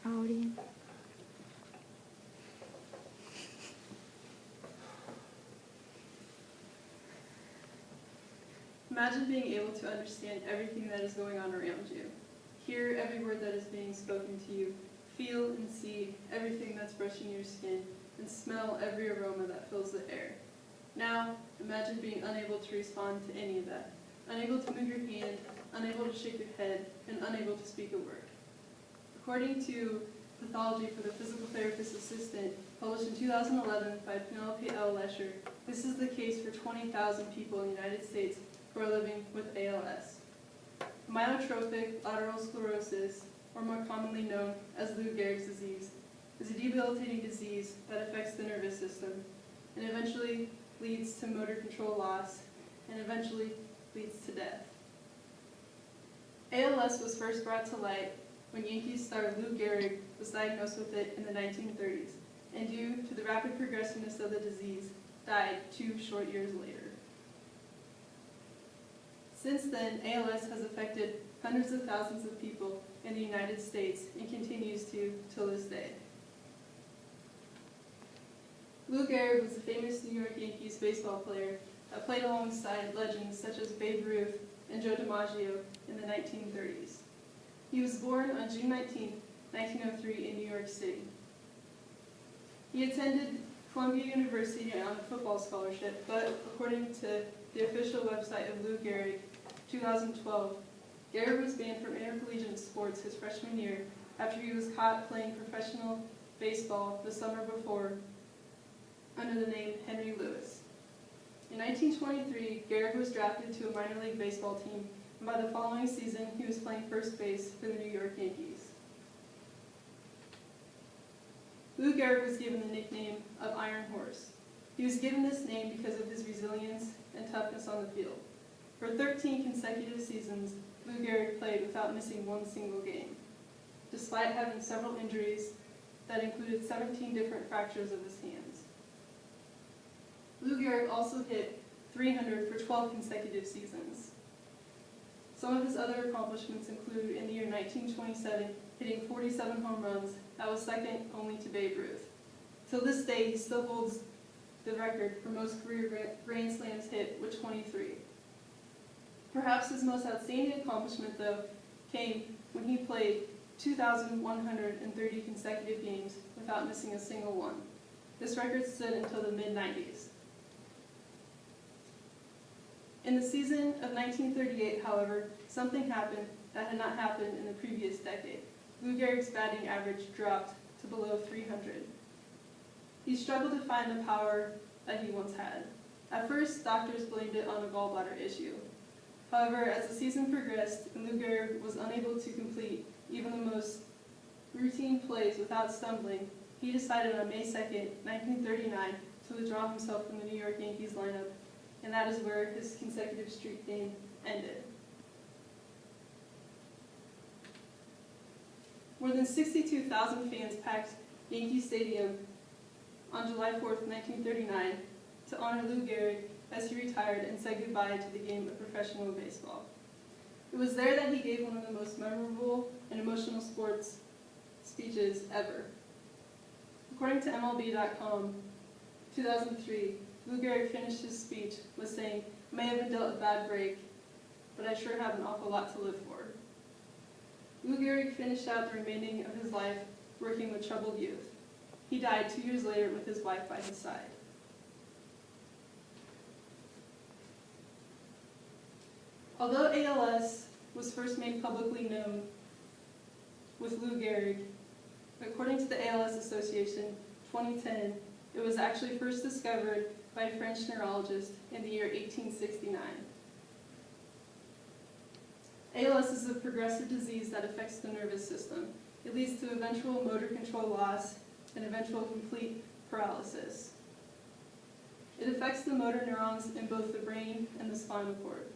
Audi. Imagine being able to understand everything that is going on around you. Hear every word that is being spoken to you. Feel and see everything that's brushing your skin, and smell every aroma that fills the air. Now, imagine being unable to respond to any of that. Unable to move your hand, unable to shake your head, and unable to speak a word. According to Pathology for the Physical Therapist Assistant, published in 2011 by Penelope L. Lesher, this is the case for 20,000 people in the United States who are living with ALS. Myotrophic lateral sclerosis, or more commonly known as Lou Gehrig's disease, is a debilitating disease that affects the nervous system and eventually leads to motor control loss and eventually leads to death. ALS was first brought to light when Yankees star Lou Gehrig was diagnosed with it in the 1930s, and due to the rapid progressiveness of the disease, died 2 short years later. Since then, ALS has affected hundreds of thousands of people in the United States and continues to till this day. Lou Gehrig was a famous New York Yankees baseball player that played alongside legends such as Babe Ruth and Joe DiMaggio in the 1930s. He was born on June 19, 1903 in New York City. He attended Columbia University on a football scholarship, but according to the official website of Lou Gehrig, 2012, Gehrig was banned from intercollegiate sports his freshman year after he was caught playing professional baseball the summer before under the name Henry Lewis. In 1923, Gehrig was drafted to a minor league baseball team, and by the following season, he was playing first base for the New York Yankees. Lou Gehrig was given the nickname of Iron Horse. He was given this name because of his resilience and toughness on the field. For 13 consecutive seasons, Lou Gehrig played without missing one single game, despite having several injuries that included 17 different fractures of his hands. Lou Gehrig also hit .300 for 12 consecutive seasons. Some of his other accomplishments include, in the year 1927, hitting 47 home runs. That was second only to Babe Ruth. Till this day, he still holds the record for most career Grand Slams hit with 23. Perhaps his most outstanding accomplishment, though, came when he played 2,130 consecutive games without missing a single one. This record stood until the mid-90s. In the season of 1938, however, something happened that had not happened in the previous decade. Lou Gehrig's batting average dropped to below 300. He struggled to find the power that he once had. At first, doctors blamed it on a gallbladder issue. However, as the season progressed and Lou Gehrig was unable to complete even the most routine plays without stumbling, he decided on May 2, 1939, to withdraw himself from the New York Yankees lineup, and that is where his consecutive streak game ended. More than 62,000 fans packed Yankee Stadium on July 4, 1939, to honor Lou Gehrig as he retired and said goodbye to the game of professional baseball. It was there that he gave one of the most memorable and emotional sports speeches ever. According to MLB.com, 2003, Lou Gehrig finished his speech with saying, "I may have been dealt a bad break, but I sure have an awful lot to live for." Lou Gehrig finished out the remaining of his life working with troubled youth. He died 2 years later with his wife by his side. Although ALS was first made publicly known with Lou Gehrig, according to the ALS Association 2010, it was actually first discovered by a French neurologist in the year 1869. ALS is a progressive disease that affects the nervous system. It leads to eventual motor control loss and eventual complete paralysis. It affects the motor neurons in both the brain and the spinal cord.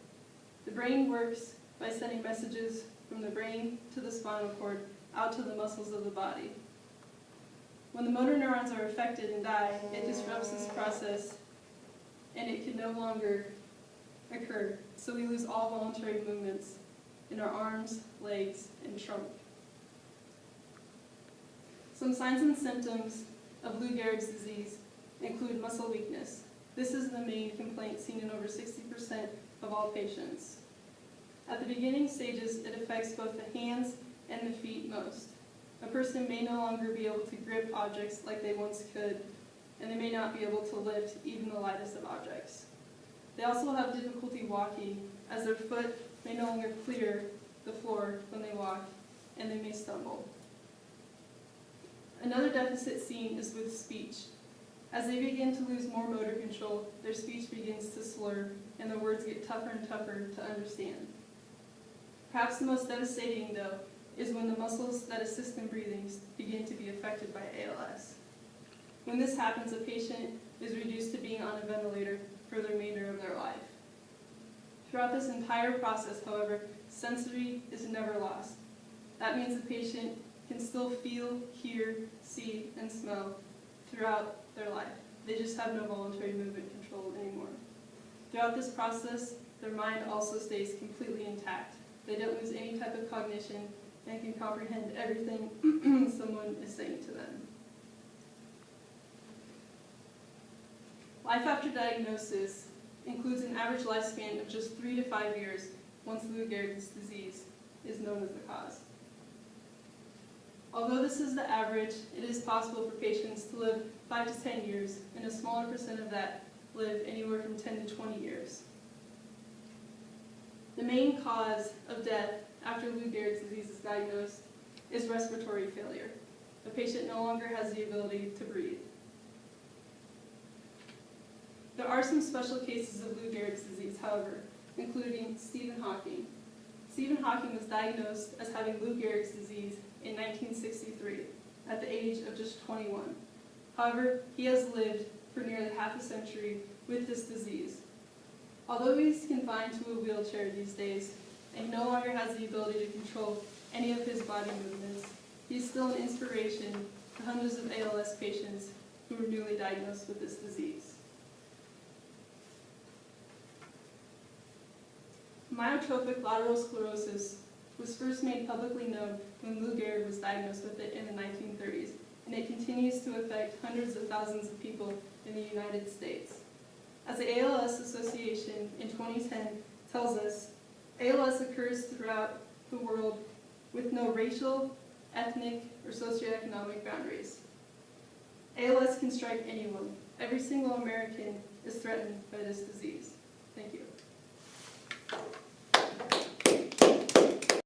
The brain works by sending messages from the brain to the spinal cord out to the muscles of the body. When the motor neurons are affected and die, it disrupts this process and it can no longer occur, so we lose all voluntary movements in our arms, legs, and trunk. Some signs and symptoms of Lou Gehrig's disease include muscle weakness. This is the main complaint seen in over 60% of all patients. At the beginning stages, it affects both the hands and the feet most. A person may no longer be able to grip objects like they once could, and they may not be able to lift even the lightest of objects. They also have difficulty walking, as their foot may no longer clear the floor when they walk, and they may stumble. Another deficit seen is with speech. As they begin to lose more motor control, their speech begins to slur, and the words get tougher and tougher to understand. Perhaps the most devastating, though, is when the muscles that assist in breathing begin to be affected by ALS. When this happens, a patient is reduced to being on a ventilator for the remainder of their life. Throughout this entire process, however, sensory is never lost. That means the patient can still feel, hear, see, and smell throughout their life. They just have no voluntary movement control anymore. Throughout this process, their mind also stays completely intact. They don't lose any type of cognition and can comprehend everything someone is saying to them. Life after diagnosis includes an average lifespan of just 3 to 5 years once Lou Gehrig's disease is known as the cause. Although this is the average, it is possible for patients to live 5 to 10 years, and a smaller percent of that live anywhere from 10 to 20 years. The main cause of death after Lou Gehrig's disease is diagnosed is respiratory failure. The patient no longer has the ability to breathe. There are some special cases of Lou Gehrig's disease, however, including Stephen Hawking. Stephen Hawking was diagnosed as having Lou Gehrig's disease in 1963 at the age of just 21. However, he has lived for nearly half a century with this disease. Although he's confined to a wheelchair these days and no longer has the ability to control any of his body movements, he's still an inspiration to hundreds of ALS patients who were newly diagnosed with this disease. Myotrophic lateral sclerosis was first made publicly known when Lou Gehrig was diagnosed with it in the 1930s, and it continues to affect hundreds of thousands of people in the United States. As the ALS Association in 2010 tells us, ALS occurs throughout the world with no racial, ethnic, or socioeconomic boundaries. ALS can strike anyone. Every single American is threatened by this disease. Thank you.